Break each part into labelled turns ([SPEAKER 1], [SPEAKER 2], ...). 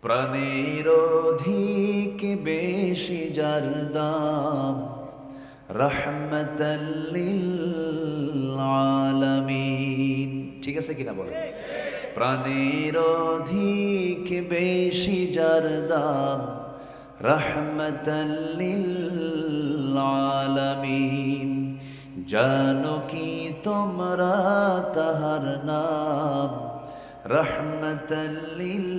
[SPEAKER 1] প্রাণের অধিক বেশি যার দাম, রাহমাতাল লিল আলামিন। ঠিক আছে কিনা বলেন? প্রাণের অধিক বেশি যার দাম, রাহমাতাল লিল আলামিন। জানো কি তোমরা তাহার নাম, রাহমাতাল লিল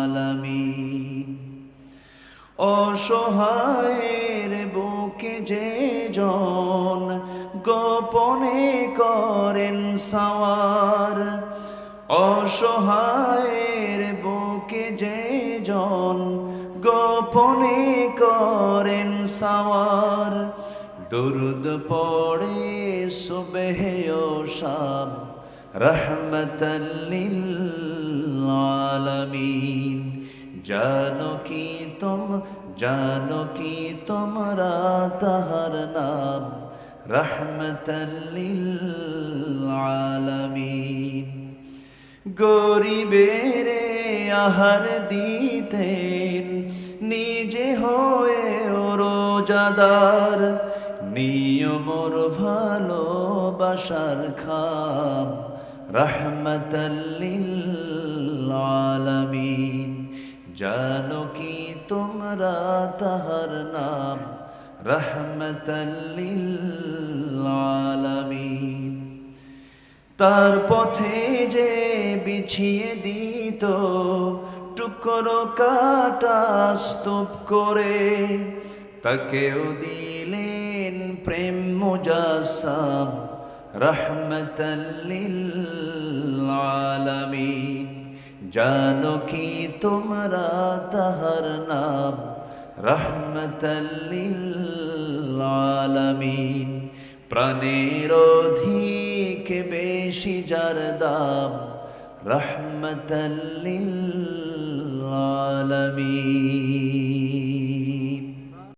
[SPEAKER 1] আলামিন। অসহায়ের বুকে যে জন গোপনে করেন সাওয়ার, অসহায়ের বুকে যে জন গোপনে করেন সাওয়ার। দুরুদ পড়ে সুবহে ও শাম, রাহমাতাল লিল আলামিন। জানো কি তোমরা তাহার নাম, রাহমাতাল লিল আলামিন। গরিবের আহার দিতেন নিজে হয়ে রোজাদার, নিয়মর ভালোবাসার খাম, রাহমাতাল লিল আলামিন। জানো কি তোমরা তাহার নাম, রাহমাতাল লিল আলামিন। তার পথে যে বিছিয়ে দিত টুকরো কাটা স্তূপ করে, তাকেও দিলেন প্রেম মুজাসসাম, রাহমাতাল লিল আলামিন। জানো কি তোমরা তাহার নাম, রাহমাতাল লিল আলামিন। প্রাণের অধিক বেশি যার দাম, রাহমাতাল লিল আলামিন।